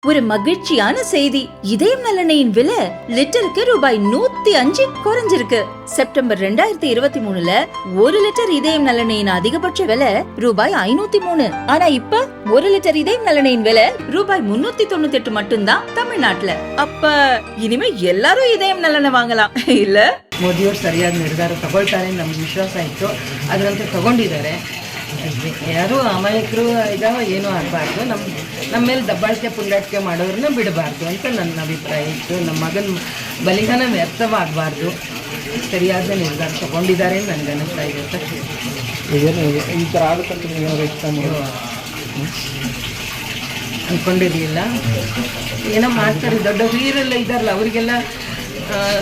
ஒரு மகிழ்ச்சியான செய்தி. இதயம் நல்லெண்ணெயின் விலை லிட்டருக்கு ரூபாய் 105 குறைஞ்சிருக்கு. செப்டம்பர் 2023ல 1 லிட்டர் இதயம் நல்லெண்ணெயின் அதிகபட்ச விலை ரூபாய் 503. ஆனா இப்ப 1 லிட்டர் இதயம் நல்லெண்ணெயின் விலை ரூபாய் 398 மட்டும்தான் தமிழ்நாட்டுல. அப்ப இனிமே எல்லாரும் இதயம் நல்லெண்ணெய் வாங்கலாம் இல்ல? ಮೋದಿಯವರು ಸರಿಯಾದ ನಿರ್ಧಾರ ತಗೊಳ್ತಾರೆ, ನಮ್ಗೆ ವಿಶ್ವಾಸ ಇತ್ತು. ಅದರಂತೆ ತಗೊಂಡಿದ್ದಾರೆ. ಯಾರು ಅಮಾಯಕರು ಇದಾವ ಏನೂ ಆಗಬಾರ್ದು, ನಮ್ಮ ಮೇಲೆ ದಬ್ಬಾಳಿಕೆ ಪುಂಡಾಟಿಕೆ ಮಾಡೋರನ್ನ ಬಿಡಬಾರ್ದು ಅಂತ ನನ್ನ ಅಭಿಪ್ರಾಯ ಇತ್ತು. ನಮ್ಮ ಮಗನ ಬಲಿದಾನ ವ್ಯರ್ಥವಾಗಬಾರ್ದು, ಸರಿಯಾದ ನಿರ್ಧಾರ ತಗೊಂಡಿದ್ದಾರೆ ನನಗೆ ಅನ್ನಿಸ್ತಾ ಇದೆ. ಈ ಥರ ಆಗುತ್ತಂತ ಅಂದ್ಕೊಂಡಿರಲಿಲ್ಲ. ಏನೋ ಮಾಡ್ತಾರೆ, ದೊಡ್ಡ ಹಿರಿಯರೆಲ್ಲ ಇದ್ದಾರಲ್ಲ ಅವರಿಗೆಲ್ಲ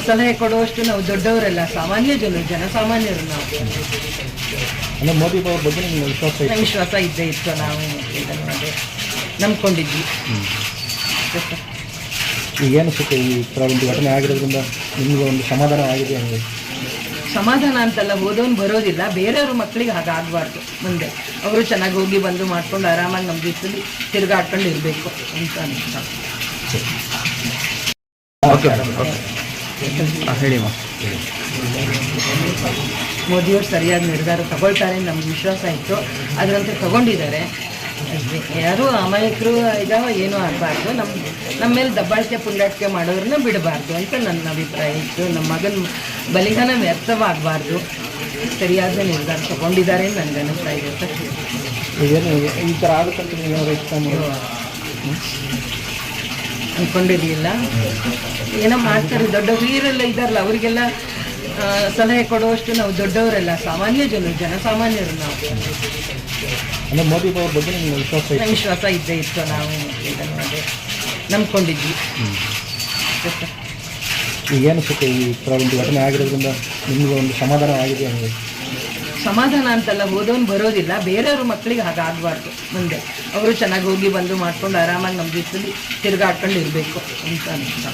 ಸಲಹೆ ಕೊಡುವಷ್ಟು ನಾವು ದೊಡ್ಡವರೆಲ್ಲ, ಸಾಮಾನ್ಯ ಜನಸಾಮಾನ್ಯರು ನಾವು. ಮೋದಿ ಬಗ್ಗೆ ವಿಶ್ವಾಸ ಇದ್ದೇ ಇತ್ತು. ನಾವು ನಂಬ್ಕೊಂಡಿದ್ವಿ. ಈಗೇನಿಸುತ್ತೆ ಈ ಥರ ಒಂದು ಘಟನೆ ಆಗಿರೋದ್ರಿಂದ ನಿಮಗೆ ಒಂದು ಸಮಾಧಾನ ಆಗಿದೆ? ನನಗೆ ಸಮಾಧಾನ ಅಂತಲ್ಲ, ಓದೋನು ಬರೋದಿಲ್ಲ, ಬೇರೆಯವ್ರ ಮಕ್ಕಳಿಗೆ ಹಾಗಾಗಬಾರ್ದು. ಮುಂದೆ ಅವರು ಚೆನ್ನಾಗಿ ಹೋಗಿ ಬಂದು ಮಾಡ್ಕೊಂಡು ಆರಾಮಾಗಿ ನಮ್ಮ ಜೀವನದಲ್ಲಿ ತಿರುಗಾಡ್ಕೊಂಡು ಇರಬೇಕು ಅಂತ ಅನಿಸ್ತಾ. ಹೇಳಿ. ಮೋದಿಯವರು ಸರಿಯಾದ ನಿರ್ಧಾರ ತಗೊಳ್ತಾರೆ, ನಮ್ಗೆ ವಿಶ್ವಾಸ ಇತ್ತು. ಅದರಂತೆ ತಗೊಂಡಿದ್ದಾರೆ. ಯಾರು ಅಮಾಯಕರು ಇದಾವ ಏನೂ ಆಗಬಾರ್ದು, ನಮ್ಮ ಮೇಲೆ ದಬ್ಬಾಳಿಕೆ ಪುಂಡಾಟಿಕೆ ಮಾಡೋರನ್ನ ಬಿಡಬಾರ್ದು ಅಂತ ನನ್ನ ಅಭಿಪ್ರಾಯ ಇತ್ತು. ನಮ್ಮ ಮಗನ ಬಲಿದಾನ ವ್ಯರ್ಥವಾಗಬಾರ್ದು, ಸರಿಯಾದ ನಿರ್ಧಾರ ತಗೊಂಡಿದ್ದಾರೆ ನನಗೆ ಅನ್ನಿಸ್ತಾ ಇದೆ. ಈ ಥರ ಆಗುತ್ತಂತ ಅಂದ್ಕೊಂಡಿರಲಿಲ್ಲ. ಏನೋ ಮಾಡ್ತಾರೆ, ದೊಡ್ಡ ಹಿರಿಯರೆಲ್ಲ ಇದ್ದಾರಲ್ಲ ಅವರಿಗೆಲ್ಲ ಸಲಹೆ ಕೊಡುವಷ್ಟು ನಾವು ದೊಡ್ಡವರೆಲ್ಲ, ಸಾಮಾನ್ಯ ಜನಸಾಮಾನ್ಯರು ನಾವು. ಮೋದಿ ಬಗ್ಗೆ ವಿಶ್ವಾಸ ಇದ್ದೇ ಇತ್ತು. ನಾವು ನಂಬ್ಕೊಂಡಿದ್ವಿ. ಈಗೇನಿಸುತ್ತೆ ಈ ಥರ ಒಂದು ಘಟನೆ ಆಗಿರೋದ್ರಿಂದ ನಿಮಗೆ ಒಂದು ಸಮಾಧಾನ ಆಗಿದೆ? ನನಗೆ ಸಮಾಧಾನ ಅಂತಲ್ಲ, ಓದೋನು ಬರೋದಿಲ್ಲ, ಬೇರೆಯವ್ರ ಮಕ್ಕಳಿಗೆ ಹಾಗಾಗಬಾರ್ದು. ಮುಂದೆ ಅವರು ಚೆನ್ನಾಗಿ ಹೋಗಿ ಬಂದು ಮಾಡ್ಕೊಂಡು ಆರಾಮಾಗಿ ನಮ್ಮ ಜೀವನದಲ್ಲಿ ತಿರುಗಾಡ್ಕೊಂಡು ಇರಬೇಕು ಅಂತ ಅನಿಸ್ತಾ.